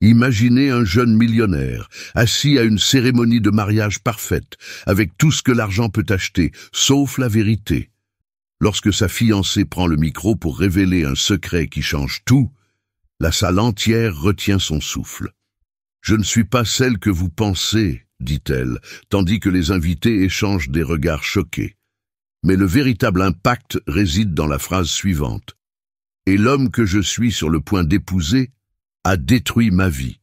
Imaginez un jeune millionnaire, assis à une cérémonie de mariage parfaite, avec tout ce que l'argent peut acheter, sauf la vérité. Lorsque sa fiancée prend le micro pour révéler un secret qui change tout, la salle entière retient son souffle. « Je ne suis pas celle que vous pensez », dit-elle, tandis que les invités échangent des regards choqués. Mais le véritable impact réside dans la phrase suivante. « Et l'homme que je suis sur le point d'épouser a détruit ma vie. »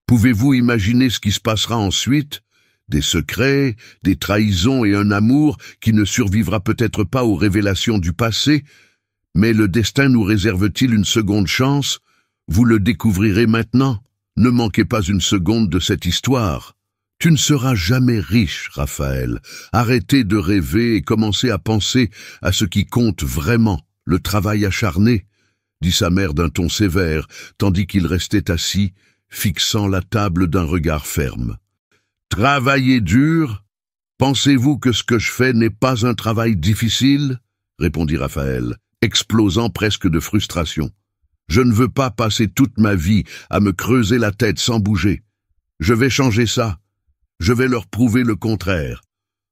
Pouvez-vous imaginer ce qui se passera ensuite? Des secrets, des trahisons et un amour qui ne survivra peut-être pas aux révélations du passé, mais le destin nous réserve-t-il une seconde chance? Vous le découvrirez maintenant. Ne manquez pas une seconde de cette histoire. Tu ne seras jamais riche, Raphaël. Arrêtez de rêver et commencez à penser à ce qui compte vraiment, le travail acharné, dit sa mère d'un ton sévère, tandis qu'il restait assis, fixant la table d'un regard ferme. Travailler dur? Pensez-vous que ce que je fais n'est pas un travail difficile? Répondit Raphaël, explosant presque de frustration. Je ne veux pas passer toute ma vie à me creuser la tête sans bouger. Je vais changer ça. Je vais leur prouver le contraire.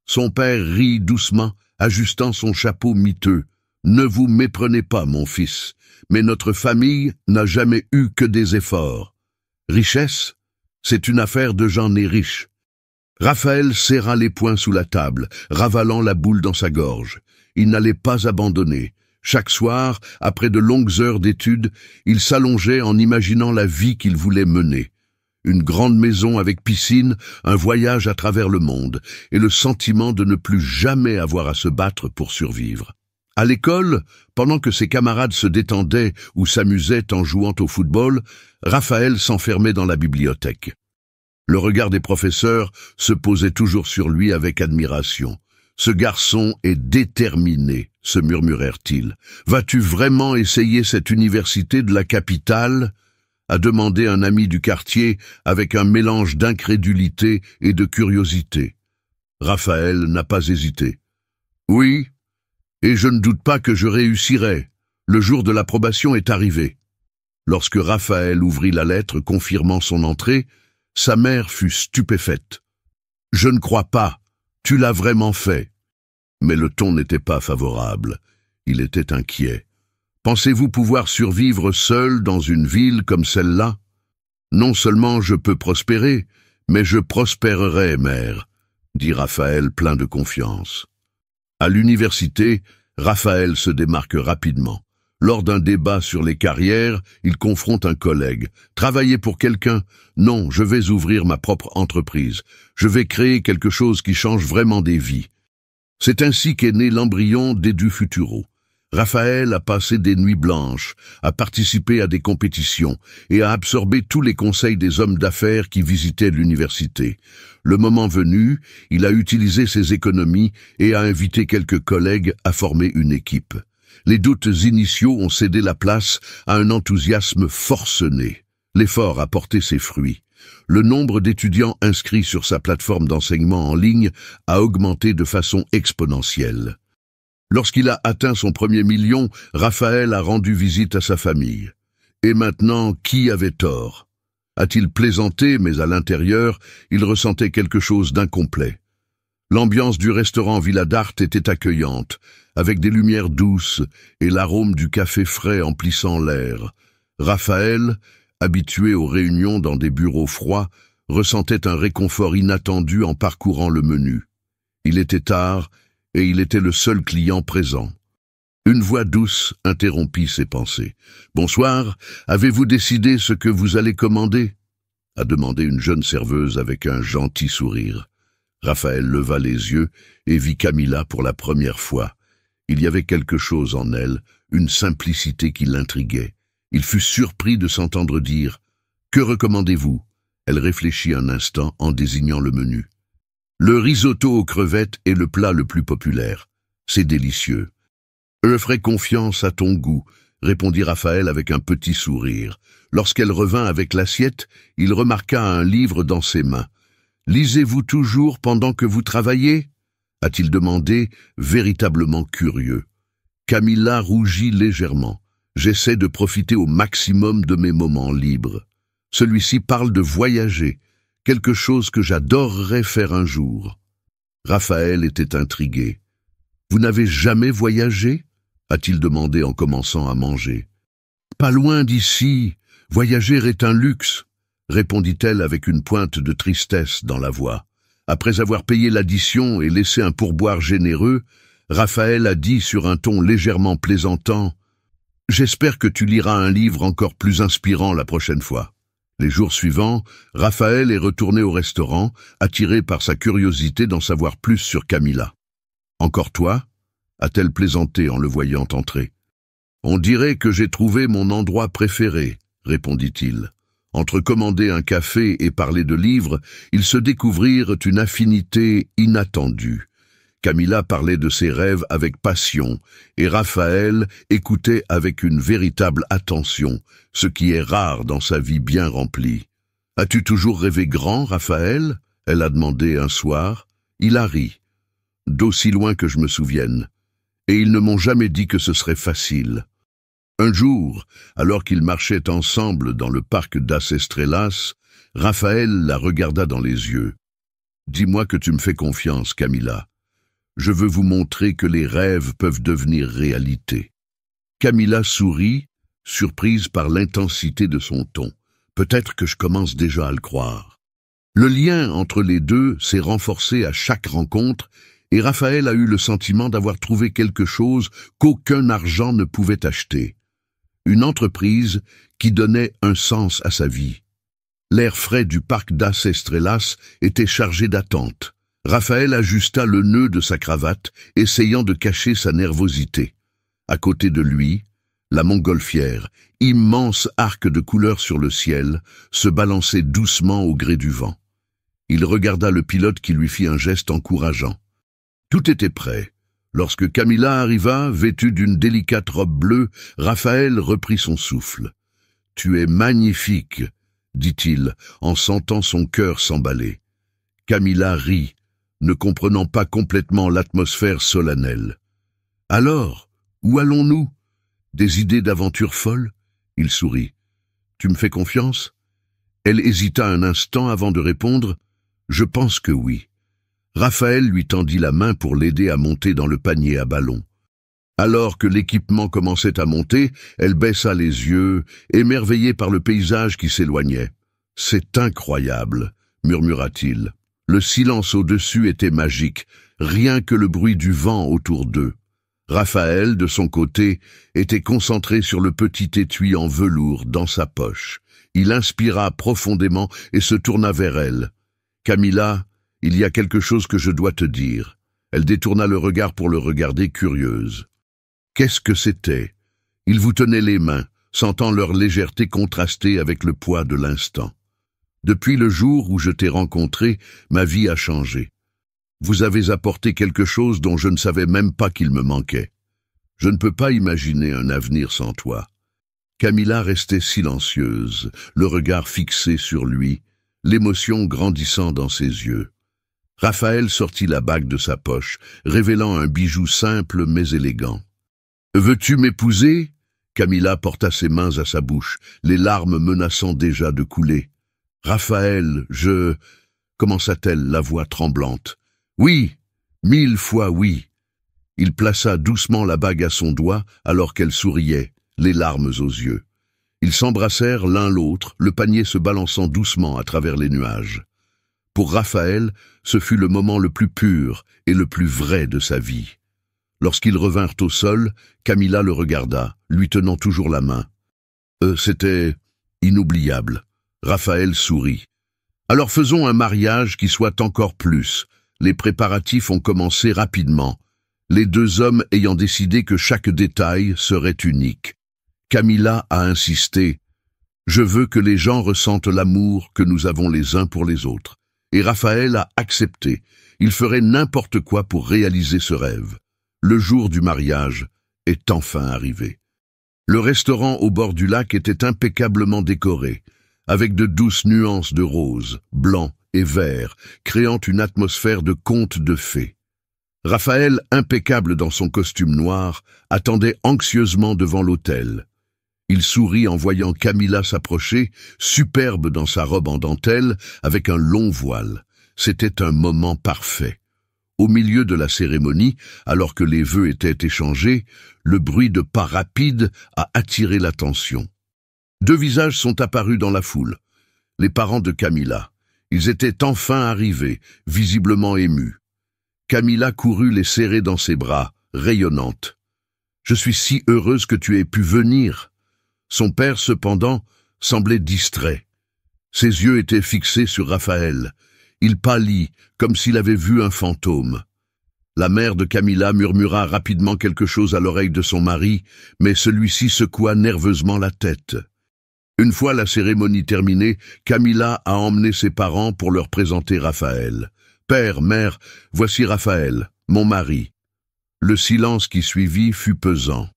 Son père rit doucement, ajustant son chapeau miteux. Ne vous méprenez pas, mon fils, mais notre famille n'a jamais eu que des efforts. Richesse, c'est une affaire de gens nés riches. Raphaël serra les poings sous la table, ravalant la boule dans sa gorge. Il n'allait pas abandonner. Chaque soir, après de longues heures d'études, il s'allongeait en imaginant la vie qu'il voulait mener. Une grande maison avec piscine, un voyage à travers le monde, et le sentiment de ne plus jamais avoir à se battre pour survivre. À l'école, pendant que ses camarades se détendaient ou s'amusaient en jouant au football, Raphaël s'enfermait dans la bibliothèque. Le regard des professeurs se posait toujours sur lui avec admiration. « Ce garçon est déterminé », se murmurèrent-ils. « Vas-tu vraiment essayer cette université de la capitale ?» a demandé un ami du quartier avec un mélange d'incrédulité et de curiosité. Raphaël n'a pas hésité. « Oui, et je ne doute pas que je réussirai. Le jour de l'approbation est arrivé. » Lorsque Raphaël ouvrit la lettre confirmant son entrée, sa mère fut stupéfaite. « Je ne crois pas. Tu l'as vraiment fait. » Mais le ton n'était pas favorable. Il était inquiet. « Pensez-vous pouvoir survivre seul dans une ville comme celle-là? Non seulement je peux prospérer, mais je prospérerai, mère, » dit Raphaël plein de confiance. À l'université, Raphaël se démarque rapidement. Lors d'un débat sur les carrières, il confronte un collègue. « Travailler pour quelqu'un? Non, je vais ouvrir ma propre entreprise. Je vais créer quelque chose qui change vraiment des vies. » C'est ainsi qu'est né l'embryon d'Edu Futuro. Raphaël a passé des nuits blanches, a participé à des compétitions et a absorbé tous les conseils des hommes d'affaires qui visitaient l'université. Le moment venu, il a utilisé ses économies et a invité quelques collègues à former une équipe. Les doutes initiaux ont cédé la place à un enthousiasme forcené. L'effort a porté ses fruits. Le nombre d'étudiants inscrits sur sa plateforme d'enseignement en ligne a augmenté de façon exponentielle. Lorsqu'il a atteint son premier million, Raphaël a rendu visite à sa famille. Et maintenant, qui avait tort? A-t-il plaisanté, mais à l'intérieur, il ressentait quelque chose d'incomplet. L'ambiance du restaurant Villa d'Art était accueillante, avec des lumières douces et l'arôme du café frais emplissant l'air. Raphaël, habitué aux réunions dans des bureaux froids, ressentait un réconfort inattendu en parcourant le menu. Il était tard et il était le seul client présent. Une voix douce interrompit ses pensées. « Bonsoir, avez-vous décidé ce que vous allez commander ?» a demandé une jeune serveuse avec un gentil sourire. Raphaël leva les yeux et vit Camilla pour la première fois. Il y avait quelque chose en elle, une simplicité qui l'intriguait. Il fut surpris de s'entendre dire « Que recommandez-vous » Elle réfléchit un instant en désignant le menu. « Le risotto aux crevettes est le plat le plus populaire. C'est délicieux. »« Je ferai confiance à ton goût » répondit Raphaël avec un petit sourire. Lorsqu'elle revint avec l'assiette, il remarqua un livre dans ses mains. « Lisez-vous toujours pendant que vous travaillez » a-t-il demandé, véritablement curieux. Camilla rougit légèrement. « J'essaie de profiter au maximum de mes moments libres. » Celui-ci parle de voyager, quelque chose que j'adorerais faire un jour. Raphaël était intrigué. « Vous n'avez jamais voyagé ?» a-t-il demandé en commençant à manger. « Pas loin d'ici. Voyager est un luxe, » répondit-elle avec une pointe de tristesse dans la voix. Après avoir payé l'addition et laissé un pourboire généreux, Raphaël a dit sur un ton légèrement plaisantant « J'espère que tu liras un livre encore plus inspirant la prochaine fois. » Les jours suivants, Raphaël est retourné au restaurant, attiré par sa curiosité d'en savoir plus sur Camilla. « Encore toi ?» a-t-elle plaisanté en le voyant entrer. « On dirait que j'ai trouvé mon endroit préféré, » répondit-il. Entre commander un café et parler de livres, ils se découvrirent une affinité inattendue. Camilla parlait de ses rêves avec passion, et Raphaël écoutait avec une véritable attention, ce qui est rare dans sa vie bien remplie. « As-tu toujours rêvé grand, Raphaël ?» elle a demandé un soir. Il a ri. « D'aussi loin que je me souvienne. Et ils ne m'ont jamais dit que ce serait facile. » Un jour, alors qu'ils marchaient ensemble dans le parc das Estrelas, Raphaël la regarda dans les yeux. « Dis-moi que tu me fais confiance, Camilla. Je veux vous montrer que les rêves peuvent devenir réalité. » Camilla sourit, surprise par l'intensité de son ton. Peut-être que je commence déjà à le croire. Le lien entre les deux s'est renforcé à chaque rencontre, et Raphaël a eu le sentiment d'avoir trouvé quelque chose qu'aucun argent ne pouvait acheter. Une entreprise qui donnait un sens à sa vie. L'air frais du parc das Estrelas était chargé d'attente. Raphaël ajusta le nœud de sa cravate, essayant de cacher sa nervosité. À côté de lui, la montgolfière, immense arc de couleur sur le ciel, se balançait doucement au gré du vent. Il regarda le pilote qui lui fit un geste encourageant. Tout était prêt. Lorsque Camilla arriva, vêtue d'une délicate robe bleue, Raphaël reprit son souffle. « Tu es magnifique, » dit-il, en sentant son cœur s'emballer. Camilla rit, ne comprenant pas complètement l'atmosphère solennelle. « Alors, où allons-nous ? Des idées d'aventure folle ?» Il sourit. « Tu me fais confiance ?» Elle hésita un instant avant de répondre. « Je pense que oui. » Raphaël lui tendit la main pour l'aider à monter dans le panier à ballons. Alors que l'équipement commençait à monter, elle baissa les yeux, émerveillée par le paysage qui s'éloignait. « C'est incroyable !» murmura-t-il. Le silence au-dessus était magique, rien que le bruit du vent autour d'eux. Raphaël, de son côté, était concentré sur le petit étui en velours dans sa poche. Il inspira profondément et se tourna vers elle. « Camilla, il y a quelque chose que je dois te dire. » Elle détourna le regard pour le regarder, curieuse. Qu'est-ce que c'était? Il vous tenait les mains, sentant leur légèreté contraster avec le poids de l'instant. Depuis le jour où je t'ai rencontré, ma vie a changé. Vous avez apporté quelque chose dont je ne savais même pas qu'il me manquait. Je ne peux pas imaginer un avenir sans toi. Camilla restait silencieuse, le regard fixé sur lui, l'émotion grandissant dans ses yeux. Raphaël sortit la bague de sa poche, révélant un bijou simple mais élégant. « Veux-tu m'épouser » Camilla porta ses mains à sa bouche, les larmes menaçant déjà de couler. « Raphaël, je... » commença-t-elle, la voix tremblante. « Oui, 1000 fois oui. » Il plaça doucement la bague à son doigt alors qu'elle souriait, les larmes aux yeux. Ils s'embrassèrent l'un l'autre, le panier se balançant doucement à travers les nuages. Pour Raphaël, ce fut le moment le plus pur et le plus vrai de sa vie. Lorsqu'ils revinrent au sol, Camilla le regarda, lui tenant toujours la main. C'était inoubliable. Raphaël sourit. « Alors faisons un mariage qui soit encore plus. » Les préparatifs ont commencé rapidement, les deux hommes ayant décidé que chaque détail serait unique. Camilla a insisté. « Je veux que les gens ressentent l'amour que nous avons les uns pour les autres. » Et Raphaël a accepté. Il ferait n'importe quoi pour réaliser ce rêve. Le jour du mariage est enfin arrivé. Le restaurant au bord du lac était impeccablement décoré, avec de douces nuances de rose, blanc et vert, créant une atmosphère de conte de fées. Raphaël, impeccable dans son costume noir, attendait anxieusement devant l'autel. Il sourit en voyant Camilla s'approcher, superbe dans sa robe en dentelle, avec un long voile. C'était un moment parfait. Au milieu de la cérémonie, alors que les vœux étaient échangés, le bruit de pas rapides a attiré l'attention. Deux visages sont apparus dans la foule. Les parents de Camilla. Ils étaient enfin arrivés, visiblement émus. Camilla courut les serrer dans ses bras, rayonnante. « Je suis si heureuse que tu aies pu venir. » Son père, cependant, semblait distrait. Ses yeux étaient fixés sur Raphaël. Il pâlit, comme s'il avait vu un fantôme. La mère de Camilla murmura rapidement quelque chose à l'oreille de son mari, mais celui-ci secoua nerveusement la tête. Une fois la cérémonie terminée, Camilla a emmené ses parents pour leur présenter Raphaël. « Père, mère, voici Raphaël, mon mari. » Le silence qui suivit fut pesant.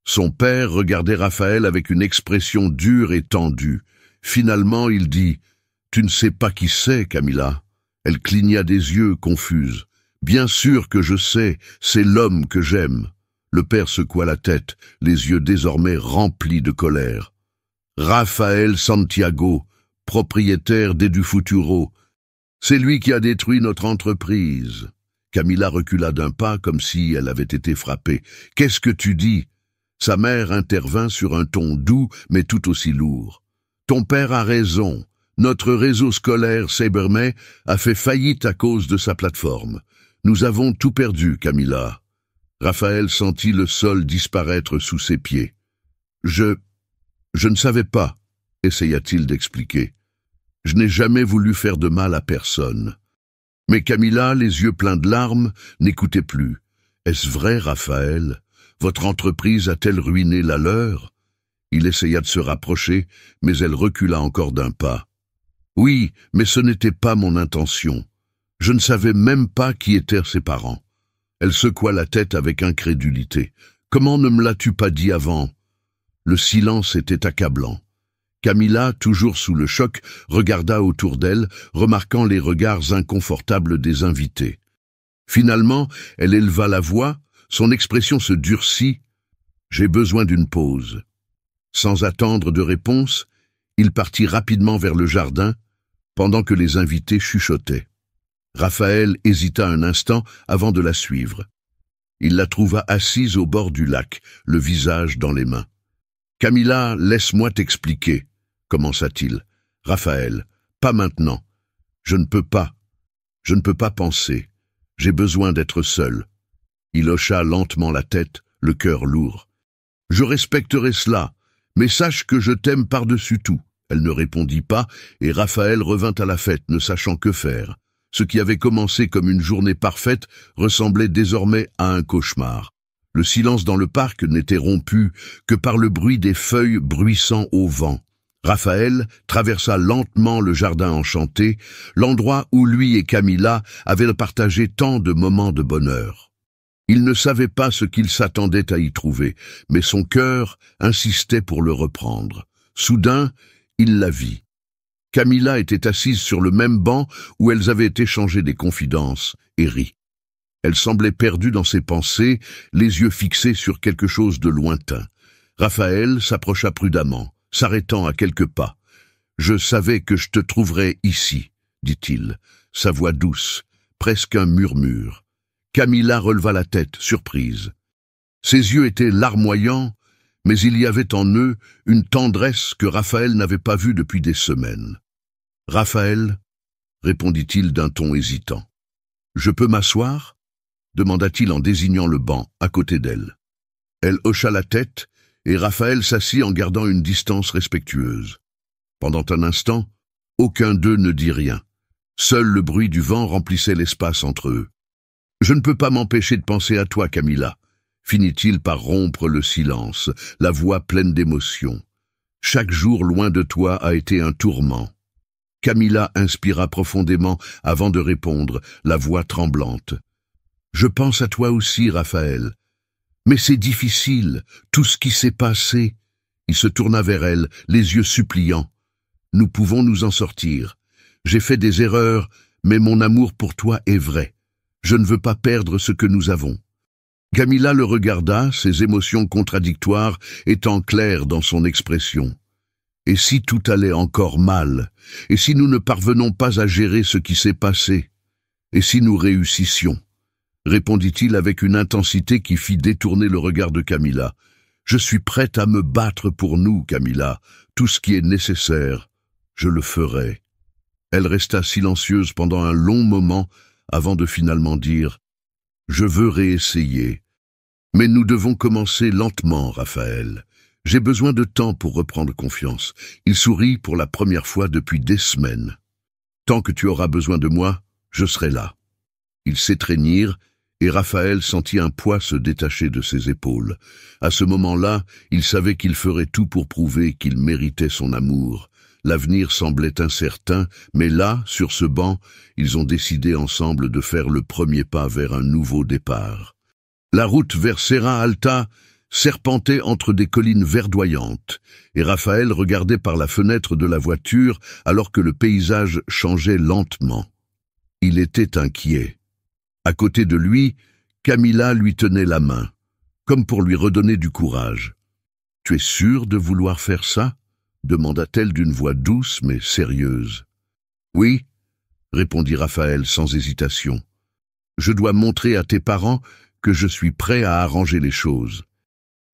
Son père regardait Raphaël avec une expression dure et tendue. Finalement, il dit « Tu ne sais pas qui c'est, Camilla ?» Elle cligna des yeux, confuse. « Bien sûr que je sais, c'est l'homme que j'aime. » Le père secoua la tête, les yeux désormais remplis de colère. « Raphaël Santiago, propriétaire d'Edu Futuro. C'est lui qui a détruit notre entreprise. » Camilla recula d'un pas comme si elle avait été frappée. « Qu'est-ce que tu dis ?» Sa mère intervint sur un ton doux mais tout aussi lourd. « Ton père a raison. Notre réseau scolaire Sabermay a fait faillite à cause de sa plateforme. Nous avons tout perdu, Camilla. » Raphaël sentit le sol disparaître sous ses pieds. « Je ne savais pas, » essaya-t-il d'expliquer. « Je n'ai jamais voulu faire de mal à personne. » Mais Camilla, les yeux pleins de larmes, n'écoutait plus. « Est-ce vrai, Raphaël? Votre entreprise a-t-elle ruiné la leur ?» Il essaya de se rapprocher, mais elle recula encore d'un pas. « Oui, mais ce n'était pas mon intention. Je ne savais même pas qui étaient ses parents. » Elle secoua la tête avec incrédulité. « Comment ne me l'as-tu pas dit avant ?» Le silence était accablant. Camilla, toujours sous le choc, regarda autour d'elle, remarquant les regards inconfortables des invités. Finalement, elle éleva la voix, son expression se durcit. « J'ai besoin d'une pause. » Sans attendre de réponse, il partit rapidement vers le jardin, pendant que les invités chuchotaient. Raphaël hésita un instant avant de la suivre. Il la trouva assise au bord du lac, le visage dans les mains. « Camilla, laisse-moi t'expliquer. » commença-t-il. « Raphaël, pas maintenant. Je ne peux pas. Je ne peux pas penser. J'ai besoin d'être seul. » Il hocha lentement la tête, le cœur lourd. « Je respecterai cela, mais sache que je t'aime par-dessus tout. » Elle ne répondit pas, et Raphaël revint à la fête, ne sachant que faire. Ce qui avait commencé comme une journée parfaite ressemblait désormais à un cauchemar. Le silence dans le parc n'était rompu que par le bruit des feuilles bruissant au vent. Raphaël traversa lentement le jardin enchanté, l'endroit où lui et Camilla avaient partagé tant de moments de bonheur. Il ne savait pas ce qu'il s'attendait à y trouver, mais son cœur insistait pour le reprendre. Soudain, il la vit. Camilla était assise sur le même banc où elles avaient échangé des confidences, et rit. Elle semblait perdue dans ses pensées, les yeux fixés sur quelque chose de lointain. Raphaël s'approcha prudemment, s'arrêtant à quelques pas. « Je savais que je te trouverais ici, » dit-il, sa voix douce, presque un murmure. Camilla releva la tête, surprise. Ses yeux étaient larmoyants, mais il y avait en eux une tendresse que Raphaël n'avait pas vue depuis des semaines. « Raphaël, » répondit-il d'un ton hésitant. « Je peux m'asseoir » demanda-t-il en désignant le banc à côté d'elle. Elle hocha la tête, et Raphaël s'assit en gardant une distance respectueuse. Pendant un instant, aucun d'eux ne dit rien. Seul le bruit du vent remplissait l'espace entre eux. « Je ne peux pas m'empêcher de penser à toi, Camilla », finit-il par rompre le silence, la voix pleine d'émotion. « Chaque jour loin de toi a été un tourment. » Camilla inspira profondément avant de répondre, la voix tremblante. « Je pense à toi aussi, Raphaël. Mais c'est difficile, tout ce qui s'est passé. » Il se tourna vers elle, les yeux suppliants. « Nous pouvons nous en sortir. J'ai fait des erreurs, mais mon amour pour toi est vrai. Je ne veux pas perdre ce que nous avons. » Camilla le regarda, ses émotions contradictoires étant claires dans son expression. « Et si tout allait encore mal? Et si nous ne parvenons pas à gérer ce qui s'est passé? Et si nous réussissions ?» répondit-il avec une intensité qui fit détourner le regard de Camilla. « Je suis prête à me battre pour nous, Camilla. Tout ce qui est nécessaire, je le ferai. » Elle resta silencieuse pendant un long moment avant de finalement dire « Je veux réessayer. Mais nous devons commencer lentement, Raphaël. J'ai besoin de temps pour reprendre confiance. » Il sourit pour la première fois depuis des semaines. « Tant que tu auras besoin de moi, je serai là. » Ils s'étreignirent et Raphaël sentit un poids se détacher de ses épaules. À ce moment-là, il savait qu'il ferait tout pour prouver qu'il méritait son amour. L'avenir semblait incertain, mais là, sur ce banc, ils ont décidé ensemble de faire le premier pas vers un nouveau départ. La route vers Serra Alta serpentait entre des collines verdoyantes, et Raphaël regardait par la fenêtre de la voiture alors que le paysage changeait lentement. Il était inquiet. À côté de lui, Camilla lui tenait la main, comme pour lui redonner du courage. « Tu es sûr de vouloir faire ça ?» demanda-t-elle d'une voix douce mais sérieuse. « Oui, » répondit Raphaël sans hésitation. « Je dois montrer à tes parents que je suis prêt à arranger les choses. »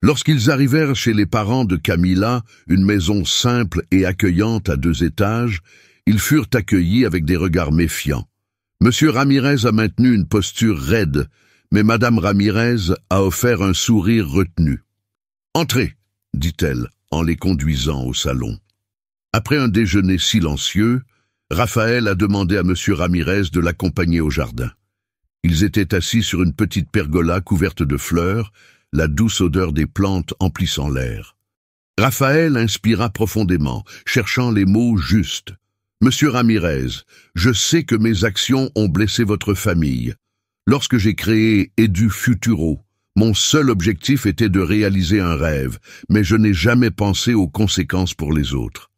Lorsqu'ils arrivèrent chez les parents de Camilla, une maison simple et accueillante à 2 étages, ils furent accueillis avec des regards méfiants. Monsieur Ramirez a maintenu une posture raide, mais Madame Ramirez a offert un sourire retenu. « Entrez », dit-elle, en les conduisant au salon. Après un déjeuner silencieux, Raphaël a demandé à Monsieur Ramirez de l'accompagner au jardin. Ils étaient assis sur une petite pergola couverte de fleurs, la douce odeur des plantes emplissant l'air. Raphaël inspira profondément, cherchant les mots justes. « Monsieur Ramirez, je sais que mes actions ont blessé votre famille. Lorsque j'ai créé Edu Futuro, mon seul objectif était de réaliser un rêve, mais je n'ai jamais pensé aux conséquences pour les autres. »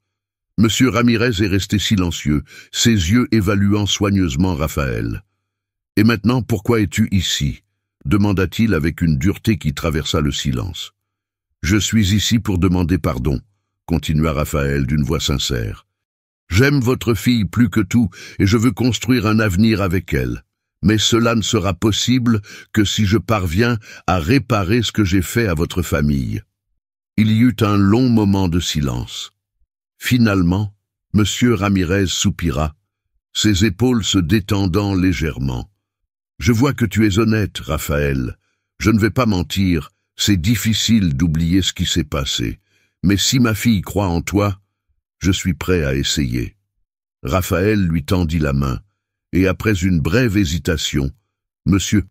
Monsieur Ramirez est resté silencieux, ses yeux évaluant soigneusement Raphaël. « Et maintenant, pourquoi es-tu ici ?» demanda-t-il avec une dureté qui traversa le silence. « Je suis ici pour demander pardon, » continua Raphaël d'une voix sincère. « J'aime votre fille plus que tout et je veux construire un avenir avec elle. Mais cela ne sera possible que si je parviens à réparer ce que j'ai fait à votre famille. » Il y eut un long moment de silence. Finalement, Monsieur Ramirez soupira, ses épaules se détendant légèrement. « Je vois que tu es honnête, Raphaël. Je ne vais pas mentir, c'est difficile d'oublier ce qui s'est passé. Mais si ma fille croit en toi, je suis prêt à essayer. » Raphaël lui tendit la main, et après une brève hésitation, Monsieur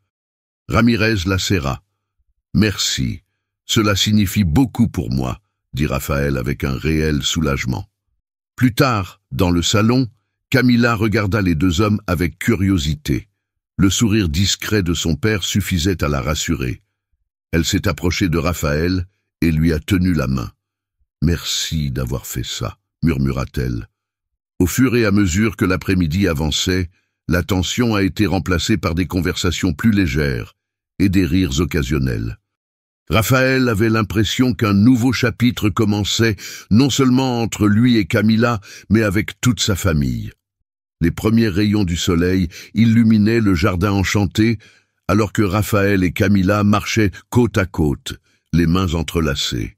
Ramirez la serra. « Merci, cela signifie beaucoup pour moi, » dit Raphaël avec un réel soulagement. Plus tard, dans le salon, Camilla regarda les 2 hommes avec curiosité. Le sourire discret de son père suffisait à la rassurer. Elle s'est approchée de Raphaël et lui a tenu la main. « Merci d'avoir fait ça, » murmura-t-elle. Au fur et à mesure que l'après-midi avançait, la tension a été remplacée par des conversations plus légères et des rires occasionnels. Raphaël avait l'impression qu'un nouveau chapitre commençait, non seulement entre lui et Camilla, mais avec toute sa famille. Les premiers rayons du soleil illuminaient le jardin enchanté, alors que Raphaël et Camilla marchaient côte à côte, les mains entrelacées.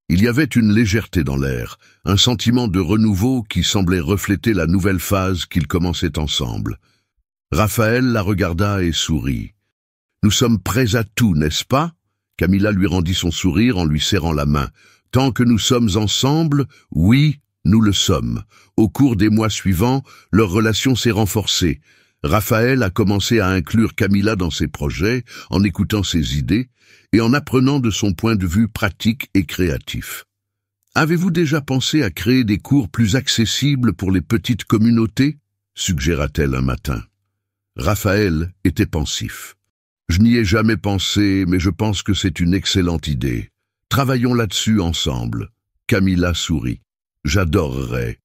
Il y avait une légèreté dans l'air, un sentiment de renouveau qui semblait refléter la nouvelle phase qu'ils commençaient ensemble. Raphaël la regarda et sourit. « Nous sommes prêts à tout, n'est-ce pas ?» Camilla lui rendit son sourire en lui serrant la main. « Tant que nous sommes ensemble, oui, nous le sommes. » Au cours des mois suivants, leur relation s'est renforcée. Raphaël a commencé à inclure Camilla dans ses projets, en écoutant ses idées et en apprenant de son point de vue pratique et créatif. « Avez-vous déjà pensé à créer des cours plus accessibles pour les petites communautés ?» suggéra-t-elle un matin. Raphaël était pensif. « Je n'y ai jamais pensé, mais je pense que c'est une excellente idée. Travaillons là-dessus ensemble. » Camilla sourit. « J'adorerais. »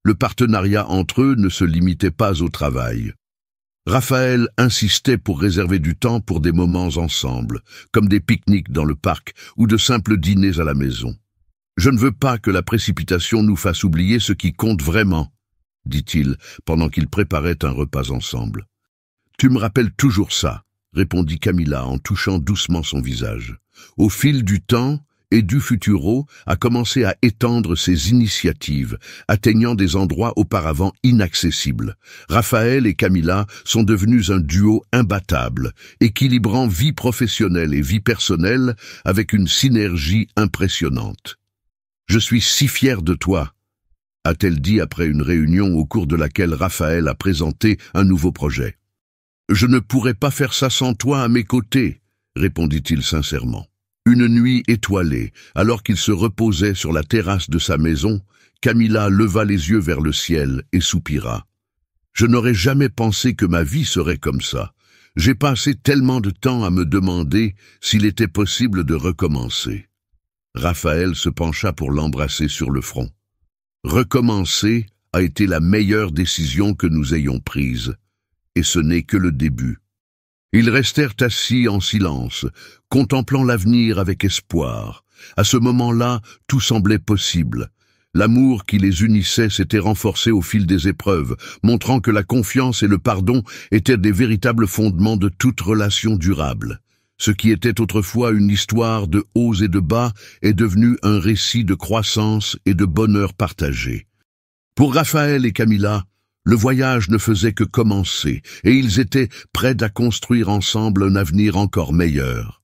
Le partenariat entre eux ne se limitait pas au travail. Raphaël insistait pour réserver du temps pour des moments ensemble, comme des pique-niques dans le parc ou de simples dîners à la maison. « Je ne veux pas que la précipitation nous fasse oublier ce qui compte vraiment, » dit-il pendant qu'ils préparaient un repas ensemble. « Tu me rappelles toujours ça, » répondit Camilla en touchant doucement son visage. Au fil du temps, Edu Futuro a commencé à étendre ses initiatives, atteignant des endroits auparavant inaccessibles. Raphaël et Camilla sont devenus un duo imbattable, équilibrant vie professionnelle et vie personnelle avec une synergie impressionnante. « Je suis si fier de toi », a-t-elle dit après une réunion au cours de laquelle Raphaël a présenté un nouveau projet. « Je ne pourrais pas faire ça sans toi à mes côtés, » répondit-il sincèrement. Une nuit étoilée, alors qu'il se reposait sur la terrasse de sa maison, Camilla leva les yeux vers le ciel et soupira. « Je n'aurais jamais pensé que ma vie serait comme ça. J'ai passé tellement de temps à me demander s'il était possible de recommencer. » Raphaël se pencha pour l'embrasser sur le front. « Recommencer a été la meilleure décision que nous ayons prise, et ce n'est que le début. » Ils restèrent assis en silence, contemplant l'avenir avec espoir. À ce moment-là, tout semblait possible. L'amour qui les unissait s'était renforcé au fil des épreuves, montrant que la confiance et le pardon étaient des véritables fondements de toute relation durable. Ce qui était autrefois une histoire de hauts et de bas est devenu un récit de croissance et de bonheur partagé. Pour Raphaël et Camilla, le voyage ne faisait que commencer, et ils étaient prêts à construire ensemble un avenir encore meilleur.